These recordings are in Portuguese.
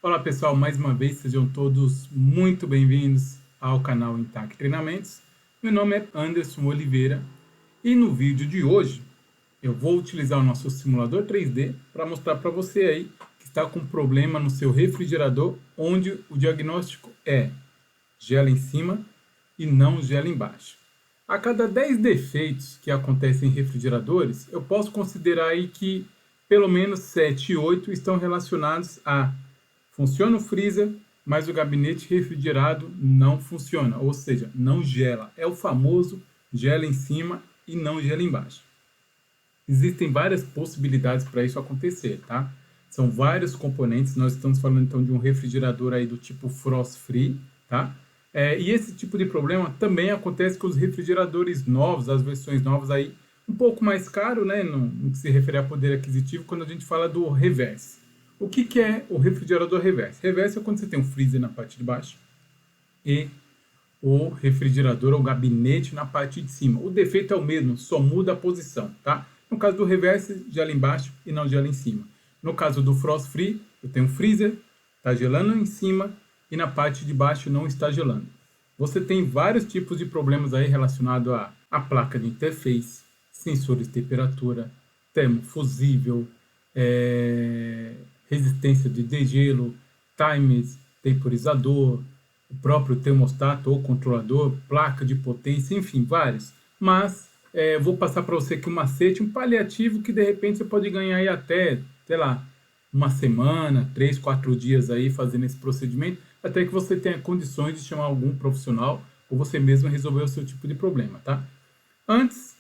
Olá pessoal, mais uma vez sejam todos muito bem-vindos ao canal Intac Treinamentos. Meu nome é Anderson Oliveira e no vídeo de hoje eu vou utilizar o nosso simulador 3D para mostrar para você aí que está com problema no seu refrigerador, onde o diagnóstico é gela em cima e não gela embaixo. A cada 10 defeitos que acontecem em refrigeradores, eu posso considerar aí que pelo menos 7 e 8 estão relacionados a funciona o freezer, mas o gabinete refrigerado não funciona, ou seja, não gela. É o famoso gela em cima e não gela embaixo. Existem várias possibilidades para isso acontecer, tá? São vários componentes, nós estamos falando então de um refrigerador aí do tipo frost free, tá? E esse tipo de problema também acontece com os refrigeradores novos, as versões novas aí, um pouco mais caro, né, no que se refere a poder aquisitivo, quando a gente fala do reverse. O que é o refrigerador reverse? Reverse é quando você tem um freezer na parte de baixo e o refrigerador ou gabinete na parte de cima. O defeito é o mesmo, só muda a posição, tá? No caso do reverse, gela embaixo e não gela em cima. No caso do frost free, eu tenho um freezer, está gelando em cima e na parte de baixo não está gelando. Você tem vários tipos de problemas aí relacionados à placa de interface, sensores de temperatura, termofusível, resistência de degelo, timers, temporizador, o próprio termostato ou controlador, placa de potência, enfim, vários. Mas vou passar para você aqui um macete, um paliativo que de repente você pode ganhar aí até, sei lá, uma semana, 3, 4 dias aí fazendo esse procedimento, até que você tenha condições de chamar algum profissional ou você mesmo resolver o seu tipo de problema, tá? Antes,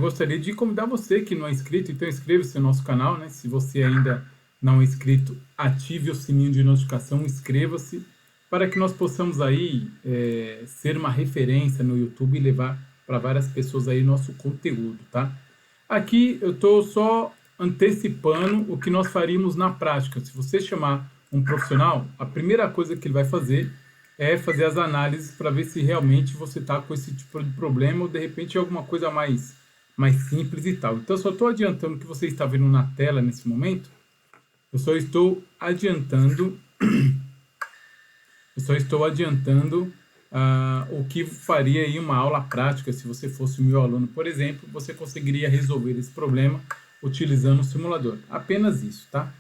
gostaria de convidar você que não é inscrito, então inscreva-se no nosso canal, né? Se você ainda não é inscrito, ative o sininho de notificação, inscreva-se, para que nós possamos aí ser uma referência no YouTube e levar para várias pessoas aí nosso conteúdo, tá? Aqui eu estou só antecipando o que nós faríamos na prática. Se você chamar um profissional, a primeira coisa que ele vai fazer é fazer as análises para ver se realmente você está com esse tipo de problema ou de repente é alguma coisa mais simples e tal. Então, eu só estou adiantando o que você está vendo na tela nesse momento. Eu só estou adiantando o que faria em uma aula prática. Se você fosse o meu aluno, por exemplo, você conseguiria resolver esse problema utilizando o simulador. Apenas isso, tá?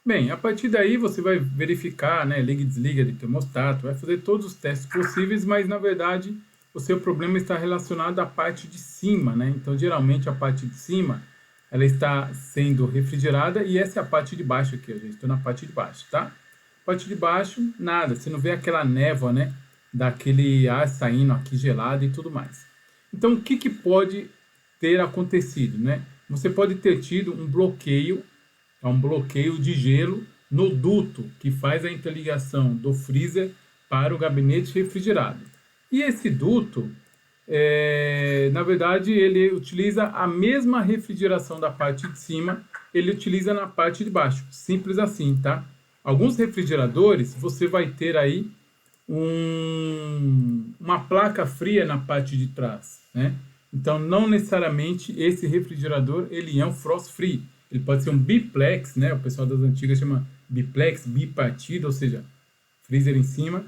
Bem, a partir daí você vai verificar, né, liga e desliga de termostato, vai fazer todos os testes possíveis, mas na verdade o seu problema está relacionado à parte de cima, né? Então, geralmente a parte de cima ela está sendo refrigerada e essa é a parte de baixo aqui, eu já estou na parte de baixo, tá? Parte de baixo, nada, você não vê aquela névoa, né, daquele ar saindo aqui gelado e tudo mais. Então, o que pode ter acontecido, né? Você pode ter tido um bloqueio, de gelo no duto que faz a interligação do freezer para o gabinete refrigerado. E esse duto, na verdade, ele utiliza a mesma refrigeração da parte de cima, ele utiliza na parte de baixo. Simples assim, tá? Alguns refrigeradores, você vai ter aí uma placa fria na parte de trás, né? Então, não necessariamente esse refrigerador ele é um frost free. Ele pode ser um biplex, né? O pessoal das antigas chama biplex, bipartido, ou seja, freezer em cima,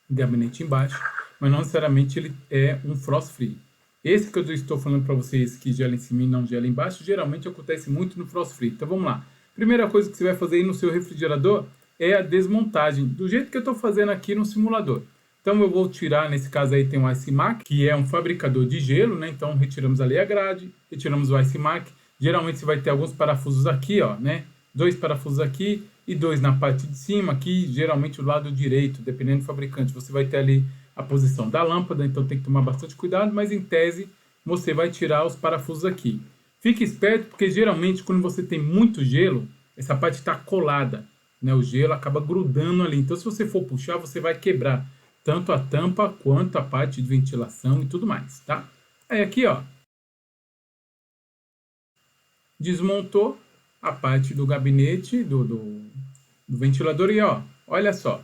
gabinete embaixo, mas não necessariamente ele é um frost free. Esse que eu estou falando para vocês que gela em cima e não gela embaixo, geralmente acontece muito no frost free. Então vamos lá. Primeira coisa que você vai fazer aí no seu refrigerador é a desmontagem, do jeito que eu estou fazendo aqui no simulador. Então eu vou tirar, nesse caso aí tem o IceMac, que é um fabricador de gelo, né? Então retiramos ali a grade, retiramos o IceMac. Geralmente você vai ter alguns parafusos aqui, ó, né? 2 parafusos aqui e 2 na parte de cima, aqui geralmente o lado direito, dependendo do fabricante. Você vai ter ali a posição da lâmpada, então tem que tomar bastante cuidado, mas em tese você vai tirar os parafusos aqui. Fique esperto, porque geralmente quando você tem muito gelo, essa parte está colada, né? O gelo acaba grudando ali. Então, se você for puxar, você vai quebrar tanto a tampa quanto a parte de ventilação e tudo mais, tá? Aí aqui, ó, desmontou a parte do gabinete do ventilador e ó, olha só.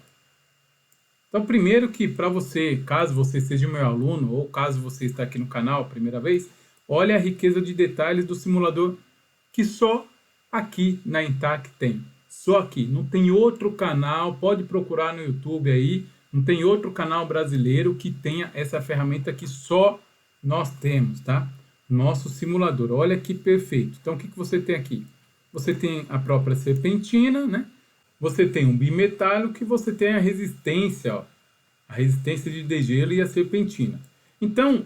Então, primeiro que para você, caso você seja meu aluno ou caso você está aqui no canal a primeira vez, olha a riqueza de detalhes do simulador que só aqui na Intac tem. Só aqui, não tem outro canal, pode procurar no YouTube aí, não tem outro canal brasileiro que tenha essa ferramenta que só nós temos, tá? Nosso simulador, olha que perfeito. Então, o que você tem aqui? Você tem a própria serpentina, né? Você tem um bimetálico que você tem a resistência, ó, a resistência de degelo e a serpentina. Então,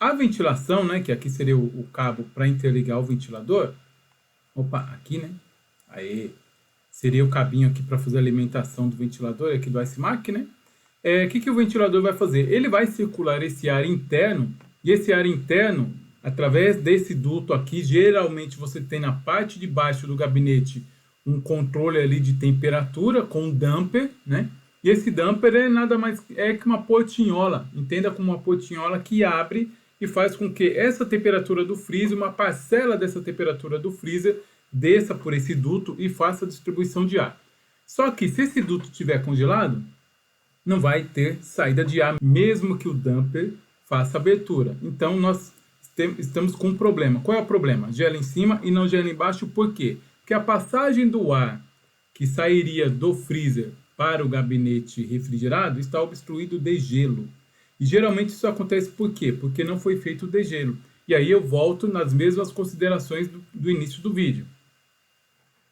a ventilação, né, que aqui seria o cabo para interligar o ventilador, opa, aqui, né? Aí seria o cabinho aqui para fazer a alimentação do ventilador, aqui do iCemac, né? O que o ventilador vai fazer? Ele vai circular esse ar interno, e esse ar interno, através desse duto aqui, geralmente você tem na parte de baixo do gabinete um controle ali de temperatura com um damper, né? E esse damper é nada mais que uma portinhola, entenda como uma portinhola que abre e faz com que essa temperatura do freezer, uma parcela dessa temperatura do freezer, desça por esse duto e faça a distribuição de ar. Só que se esse duto estiver congelado, não vai ter saída de ar, mesmo que o damper faça abertura. Então nós estamos com um problema. Qual é o problema? Gela em cima e não gela embaixo, por quê? Porque a passagem do ar que sairia do freezer para o gabinete refrigerado está obstruído de gelo. E geralmente isso acontece por quê? Porque não foi feito o degelo. E aí eu volto nas mesmas considerações do início do vídeo.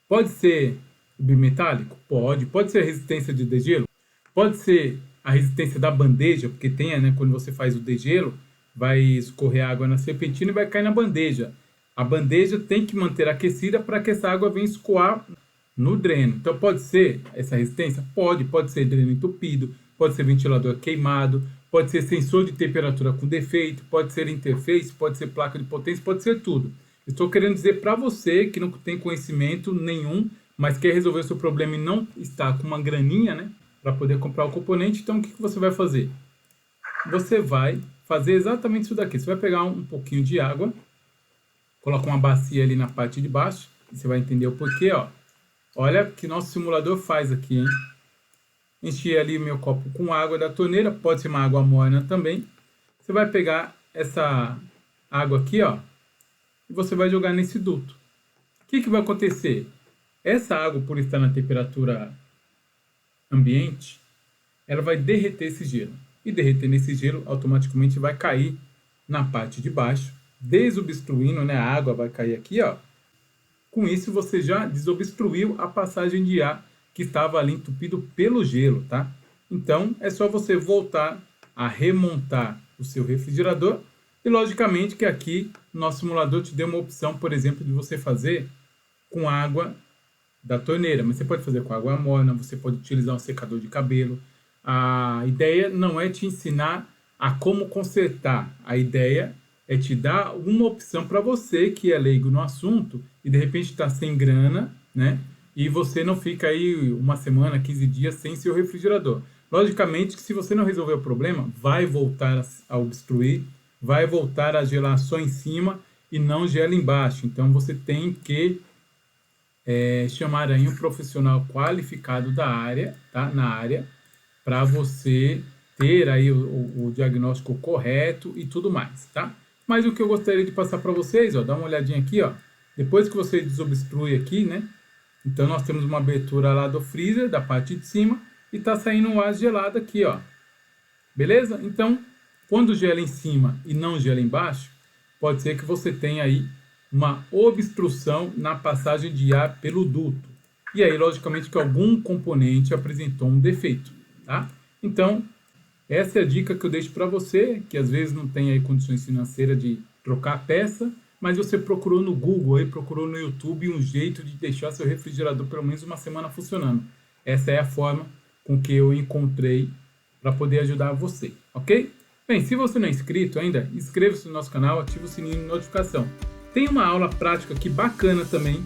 Pode ser bimetálico? Pode. Pode ser a resistência de degelo? Pode ser a resistência da bandeja, porque tem, né, quando você faz o degelo, vai escorrer água na serpentina e vai cair na bandeja. A bandeja tem que manter aquecida para que essa água venha escoar no dreno. Então pode ser essa resistência? Pode ser dreno entupido, pode ser ventilador queimado, pode ser sensor de temperatura com defeito, pode ser interface, pode ser placa de potência, pode ser tudo. Estou querendo dizer para você que não tem conhecimento nenhum, mas quer resolver o seu problema e não está com uma graninha, né, para poder comprar o componente, então o que você vai fazer? Você vai fazer exatamente isso daqui. Você vai pegar um pouquinho de água, coloca uma bacia ali na parte de baixo, e você vai entender o porquê, ó. Olha o que nosso simulador faz aqui, hein? Enchi ali o meu copo com água da torneira, pode ser uma água morna também. Você vai pegar essa água aqui, ó, e você vai jogar nesse duto. O que vai acontecer? Essa água, por estar na temperatura ambiente, ela vai derreter esse gelo. E derreter nesse gelo, automaticamente vai cair na parte de baixo, desobstruindo, né? A água vai cair aqui, ó. Com isso, você já desobstruiu a passagem de ar que estava ali entupido pelo gelo, tá? Então, é só você voltar a remontar o seu refrigerador. E, logicamente, que aqui o nosso simulador te deu uma opção, por exemplo, de você fazer com água da torneira. Mas você pode fazer com água morna, você pode utilizar um secador de cabelo. A ideia não é te ensinar a como consertar. A ideia é te dar uma opção para você que é leigo no assunto e de repente está sem grana, né? E você não fica aí uma semana, 15 dias sem seu refrigerador. Logicamente que se você não resolver o problema, vai voltar a obstruir, vai voltar a gelar só em cima e não gela embaixo. Então você tem que chamar aí um profissional qualificado da área, tá? Na área, para você ter aí o diagnóstico correto e tudo mais, tá? Mas o que eu gostaria de passar para vocês, ó, dá uma olhadinha aqui, ó. Depois que você desobstrui aqui, né? Então nós temos uma abertura lá do freezer, da parte de cima, e tá saindo um ar gelado aqui, ó. Beleza? Então, quando gela em cima e não gela embaixo, pode ser que você tenha aí uma obstrução na passagem de ar pelo duto. E aí, logicamente, que algum componente apresentou um defeito, tá? Então, essa é a dica que eu deixo para você, que às vezes não tem aí condições financeiras de trocar a peça, mas você procurou no Google, aí, procurou no YouTube um jeito de deixar seu refrigerador pelo menos uma semana funcionando. Essa é a forma com que eu encontrei para poder ajudar você, ok? Bem, se você não é inscrito ainda, inscreva-se no nosso canal, ative o sininho de notificação. Tem uma aula prática aqui bacana também,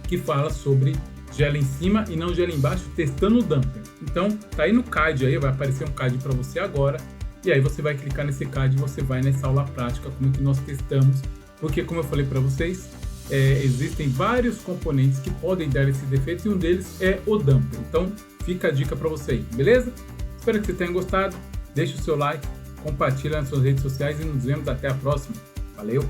que fala sobre gela em cima e não gela embaixo, testando o damper. Então, tá aí no card aí, vai aparecer um card para você agora, e aí você vai clicar nesse card e você vai nessa aula prática, como que nós testamos, porque como eu falei para vocês, existem vários componentes que podem dar esse defeito e um deles é o damper. Então, fica a dica para você aí, beleza? Espero que você tenha gostado. Deixe o seu like, compartilhe nas suas redes sociais e nos vemos até a próxima. Valeu!